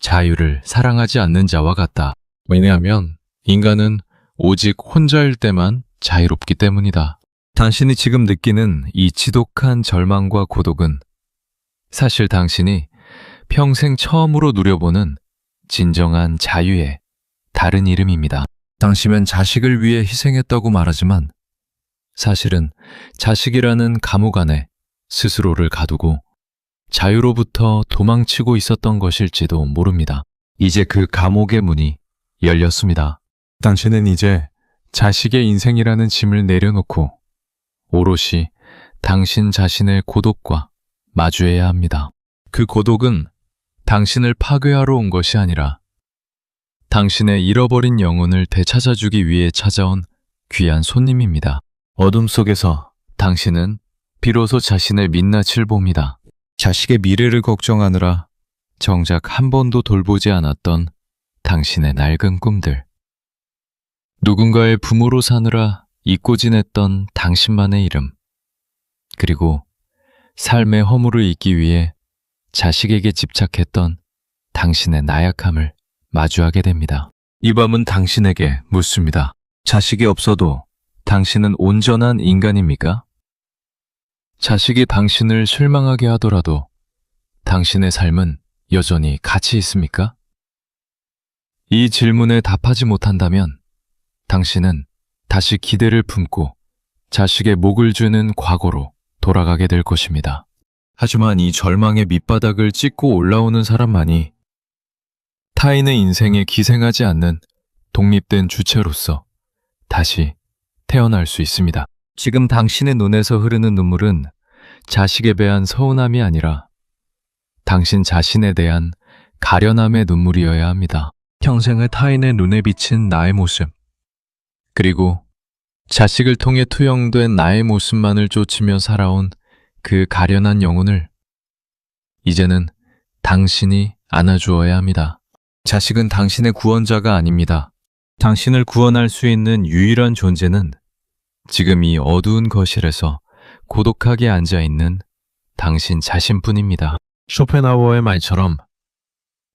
자유를 사랑하지 않는 자와 같다. 왜냐하면 인간은 오직 혼자일 때만 자유롭기 때문이다. 당신이 지금 느끼는 이 지독한 절망과 고독은 사실 당신이 평생 처음으로 누려보는 진정한 자유의 다른 이름입니다. 당신은 자식을 위해 희생했다고 말하지만 사실은 자식이라는 감옥 안에 스스로를 가두고 자유로부터 도망치고 있었던 것일지도 모릅니다. 이제 그 감옥의 문이 열렸습니다. 당신은 이제 자식의 인생이라는 짐을 내려놓고 오롯이 당신 자신의 고독과 마주해야 합니다. 그 고독은 당신을 파괴하러 온 것이 아니라 당신의 잃어버린 영혼을 되찾아주기 위해 찾아온 귀한 손님입니다. 어둠 속에서 당신은 비로소 자신의 민낯을 봅니다. 자식의 미래를 걱정하느라 정작 한 번도 돌보지 않았던 당신의 낡은 꿈들. 누군가의 부모로 사느라 잊고 지냈던 당신만의 이름. 그리고 삶의 허물을 잊기 위해 자식에게 집착했던 당신의 나약함을 마주하게 됩니다. 이 밤은 당신에게 묻습니다. 자식이 없어도 당신은 온전한 인간입니까? 자식이 당신을 실망하게 하더라도 당신의 삶은 여전히 가치 있습니까? 이 질문에 답하지 못한다면 당신은 다시 기대를 품고 자식의 목을 죄는 과거로 돌아가게 될 것입니다. 하지만 이 절망의 밑바닥을 찍고 올라오는 사람만이 타인의 인생에 기생하지 않는 독립된 주체로서 다시 태어날 수 있습니다. 지금 당신의 눈에서 흐르는 눈물은 자식에 대한 서운함이 아니라 당신 자신에 대한 가련함의 눈물이어야 합니다. 평생을 타인의 눈에 비친 나의 모습, 그리고 자식을 통해 투영된 나의 모습만을 쫓으며 살아온 그 가련한 영혼을 이제는 당신이 안아주어야 합니다. 자식은 당신의 구원자가 아닙니다. 당신을 구원할 수 있는 유일한 존재는 지금 이 어두운 거실에서 고독하게 앉아있는 당신 자신뿐입니다. 쇼펜하우어의 말처럼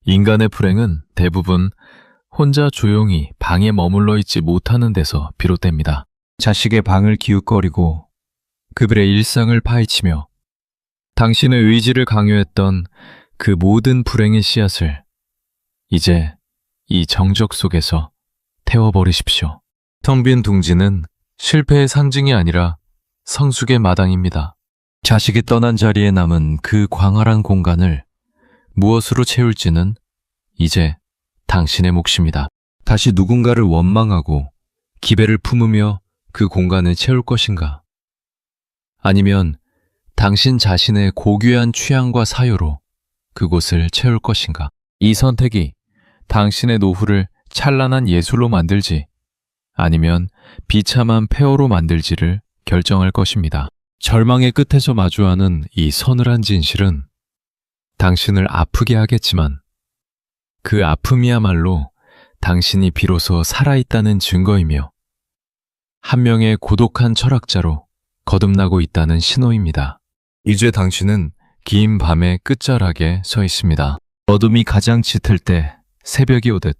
인간의 불행은 대부분 혼자 조용히 방에 머물러 있지 못하는 데서 비롯됩니다. 자식의 방을 기웃거리고 그들의 일상을 파헤치며 당신의 의지를 강요했던 그 모든 불행의 씨앗을 이제 이 정적 속에서 태워버리십시오. 텅 빈 둥지는 실패의 상징이 아니라 성숙의 마당입니다. 자식이 떠난 자리에 남은 그 광활한 공간을 무엇으로 채울지는 이제 당신의 몫입니다. 다시 누군가를 원망하고 기배를 품으며 그 공간을 채울 것인가? 아니면 당신 자신의 고귀한 취향과 사유로 그곳을 채울 것인가? 이 선택이 당신의 노후를 찬란한 예술로 만들지 아니면 비참한 폐허로 만들지를 결정할 것입니다. 절망의 끝에서 마주하는 이 서늘한 진실은 당신을 아프게 하겠지만 그 아픔이야말로 당신이 비로소 살아있다는 증거이며 한 명의 고독한 철학자로 거듭나고 있다는 신호입니다. 이제 당신은 긴 밤의 끝자락에 서 있습니다. 어둠이 가장 짙을 때 새벽이 오듯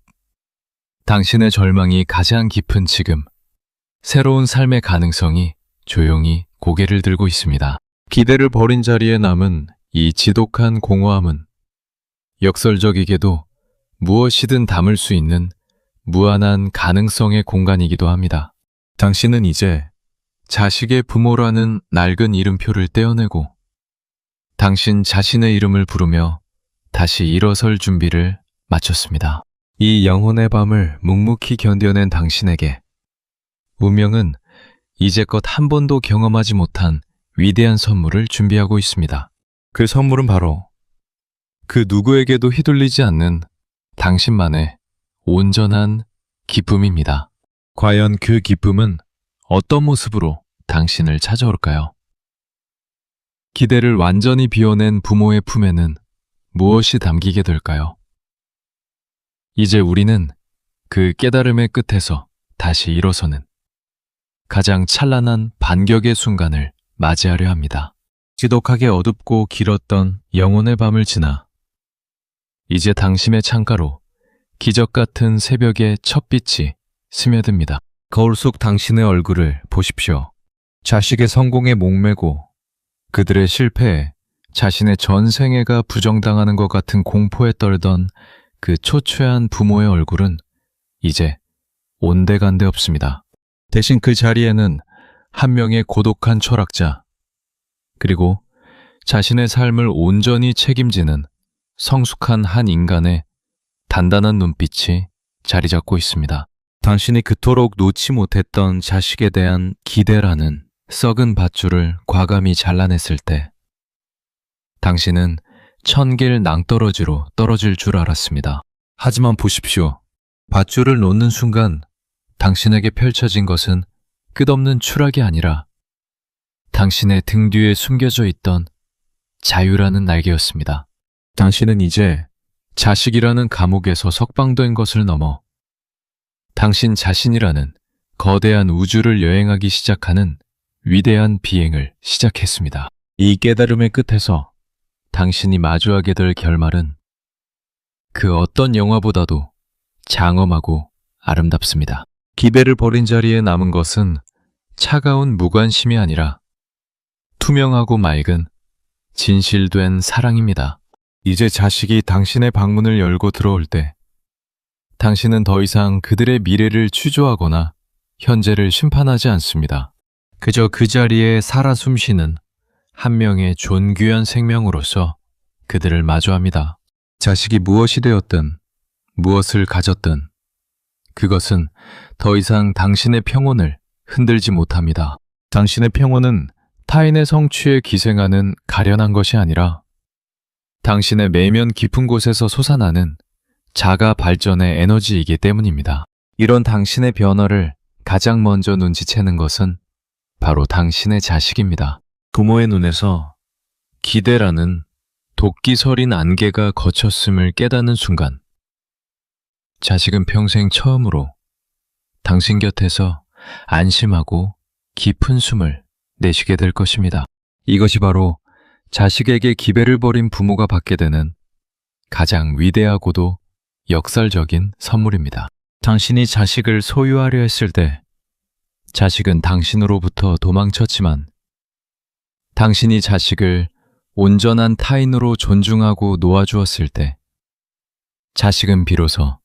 당신의 절망이 가장 깊은 지금 새로운 삶의 가능성이 조용히 고개를 들고 있습니다. 기대를 버린 자리에 남은 이 지독한 공허함은 역설적이게도 무엇이든 담을 수 있는 무한한 가능성의 공간이기도 합니다. 당신은 이제 자식의 부모라는 낡은 이름표를 떼어내고 당신 자신의 이름을 부르며 다시 일어설 준비를 마쳤습니다. 이 영혼의 밤을 묵묵히 견뎌낸 당신에게 운명은 이제껏 한 번도 경험하지 못한 위대한 선물을 준비하고 있습니다. 그 선물은 바로 그 누구에게도 휘둘리지 않는 당신만의 온전한 기쁨입니다. 과연 그 기쁨은 어떤 모습으로 당신을 찾아올까요? 기대를 완전히 비워낸 부모의 품에는 무엇이 담기게 될까요? 이제 우리는 그 깨달음의 끝에서 다시 일어서는 가장 찬란한 반격의 순간을 맞이하려 합니다. 지독하게 어둡고 길었던 영혼의 밤을 지나 이제 당신의 창가로 기적 같은 새벽의 첫 빛이 스며듭니다. 거울 속 당신의 얼굴을 보십시오. 자식의 성공에 목매고 그들의 실패에 자신의 전 생애가 부정당하는 것 같은 공포에 떨던 그 초췌한 부모의 얼굴은 이제 온데간데 없습니다. 대신 그 자리에는 한 명의 고독한 철학자, 그리고 자신의 삶을 온전히 책임지는 성숙한 한 인간의 단단한 눈빛이 자리 잡고 있습니다. 당신이 그토록 놓지 못했던 자식에 대한 기대라는 썩은 밧줄을 과감히 잘라냈을 때 당신은 천길 낭떠러지로 떨어질 줄 알았습니다. 하지만 보십시오. 밧줄을 놓는 순간 당신에게 펼쳐진 것은 끝없는 추락이 아니라 당신의 등 뒤에 숨겨져 있던 자유라는 날개였습니다. 당신은 이제 자식이라는 감옥에서 석방된 것을 넘어 당신 자신이라는 거대한 우주를 여행하기 시작하는 위대한 비행을 시작했습니다. 이 깨달음의 끝에서 당신이 마주하게 될 결말은 그 어떤 영화보다도 장엄하고 아름답습니다. 기배를 버린 자리에 남은 것은 차가운 무관심이 아니라 투명하고 맑은 진실된 사랑입니다. 이제 자식이 당신의 방문을 열고 들어올 때 당신은 더 이상 그들의 미래를 추조하거나 현재를 심판하지 않습니다. 그저 그 자리에 살아 숨쉬는 한 명의 존귀한 생명으로서 그들을 마주합니다. 자식이 무엇이 되었든 무엇을 가졌든 그것은 더 이상 당신의 평온을 흔들지 못합니다. 당신의 평온은 타인의 성취에 기생하는 가련한 것이 아니라 당신의 내면 깊은 곳에서 솟아나는 자가 발전의 에너지이기 때문입니다. 이런 당신의 변화를 가장 먼저 눈치채는 것은 바로 당신의 자식입니다. 부모의 눈에서 기대라는 도끼 서린 안개가 걷혔음을 깨닫는 순간 자식은 평생 처음으로 당신 곁에서 안심하고 깊은 숨을 내쉬게 될 것입니다. 이것이 바로 자식에게 기배를 버린 부모가 받게 되는 가장 위대하고도 역설적인 선물입니다. 당신이 자식을 소유하려 했을 때 자식은 당신으로부터 도망쳤지만 당신이 자식을 온전한 타인으로 존중하고 놓아주었을 때 자식은 비로소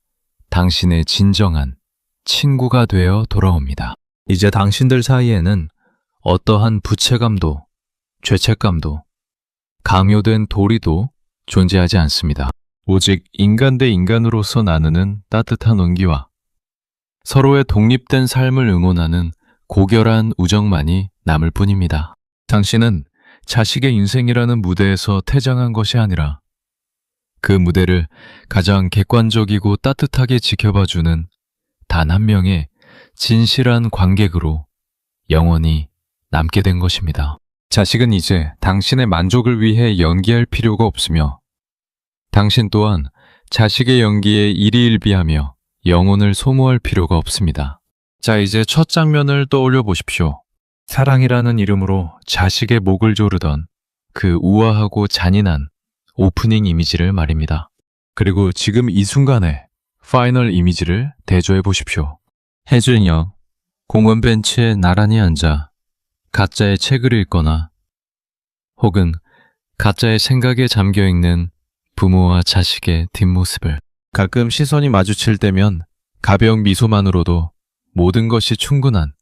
당신의 진정한 친구가 되어 돌아옵니다. 이제 당신들 사이에는 어떠한 부채감도 죄책감도 강요된 도리도 존재하지 않습니다. 오직 인간 대 인간으로서 나누는 따뜻한 온기와 서로의 독립된 삶을 응원하는 고결한 우정만이 남을 뿐입니다. 당신은 자식의 인생이라는 무대에서 퇴장한 것이 아니라 그 무대를 가장 객관적이고 따뜻하게 지켜봐주는 단 한 명의 진실한 관객으로 영원히 남게 된 것입니다. 자식은 이제 당신의 만족을 위해 연기할 필요가 없으며 당신 또한 자식의 연기에 일희일비하며 영혼을 소모할 필요가 없습니다. 자, 이제 첫 장면을 떠올려 보십시오. 사랑이라는 이름으로 자식의 목을 조르던 그 우아하고 잔인한 오프닝 이미지를 말입니다. 그리고 지금 이 순간에 파이널 이미지를 대조해 보십시오. 혜준이요. 공원 벤치에 나란히 앉아 가짜의 책을 읽거나 혹은 가짜의 생각에 잠겨있는 부모와 자식의 뒷모습을 가끔 시선이 마주칠 때면 가벼운 미소만으로도 모든 것이 충분한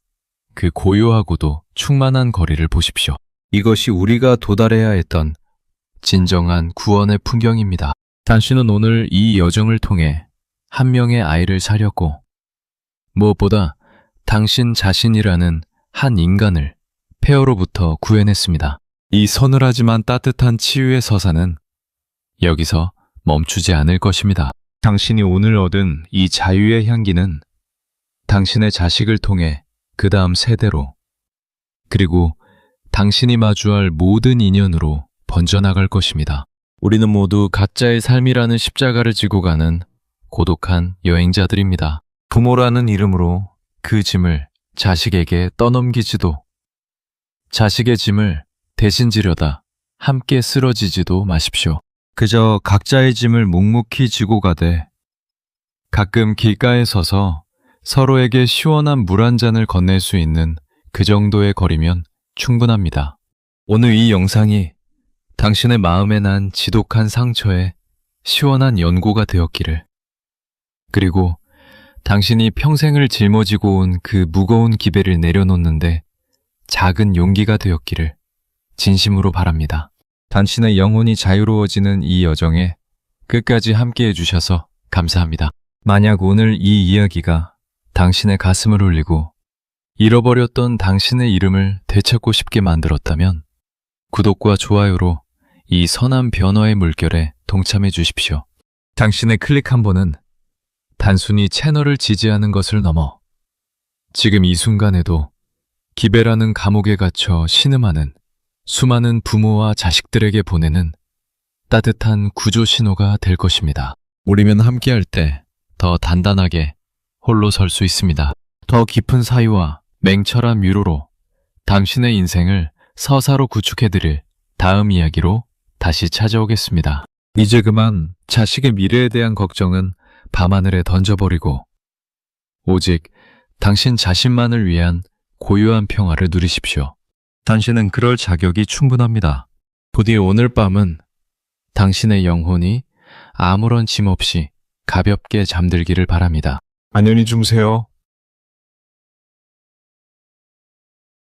그 고요하고도 충만한 거리를 보십시오. 이것이 우리가 도달해야 했던 진정한 구원의 풍경입니다. 당신은 오늘 이 여정을 통해 한 명의 아이를 사렸고 무엇보다 당신 자신이라는 한 인간을 폐허로부터 구해냈습니다. 이 서늘하지만 따뜻한 치유의 서사는 여기서 멈추지 않을 것입니다. 당신이 오늘 얻은 이 자유의 향기는 당신의 자식을 통해 그 다음 세대로 그리고 당신이 마주할 모든 인연으로 번져나갈 것입니다. 우리는 모두 각자의 삶이라는 십자가를 지고 가는 고독한 여행자들입니다. 부모라는 이름으로 그 짐을 자식에게 떠넘기지도, 자식의 짐을 대신 지려다 함께 쓰러지지도 마십시오. 그저 각자의 짐을 묵묵히 지고 가되 가끔 길가에 서서 서로에게 시원한 물 한 잔을 건넬 수 있는 그 정도의 거리면 충분합니다. 오늘 이 영상이 당신의 마음에 난 지독한 상처에 시원한 연고가 되었기를, 그리고 당신이 평생을 짊어지고 온 그 무거운 기배를 내려놓는데 작은 용기가 되었기를 진심으로 바랍니다. 당신의 영혼이 자유로워지는 이 여정에 끝까지 함께해 주셔서 감사합니다. 만약 오늘 이 이야기가 당신의 가슴을 울리고 잃어버렸던 당신의 이름을 되찾고 싶게 만들었다면 구독과 좋아요로 이 선한 변화의 물결에 동참해 주십시오. 당신의 클릭 한 번은 단순히 채널을 지지하는 것을 넘어 지금 이 순간에도 기배라는 감옥에 갇혀 신음하는 수많은 부모와 자식들에게 보내는 따뜻한 구조 신호가 될 것입니다. 우리면 함께할 때 더 단단하게 홀로 설 수 있습니다. 더 깊은 사유와 맹철한 위로로 당신의 인생을 서사로 구축해드릴 다음 이야기로 다시 찾아오겠습니다. 이제 그만 자식의 미래에 대한 걱정은 밤하늘에 던져버리고 오직 당신 자신만을 위한 고요한 평화를 누리십시오. 당신은 그럴 자격이 충분합니다. 부디 오늘 밤은 당신의 영혼이 아무런 짐 없이 가볍게 잠들기를 바랍니다. 안녕히 주무세요.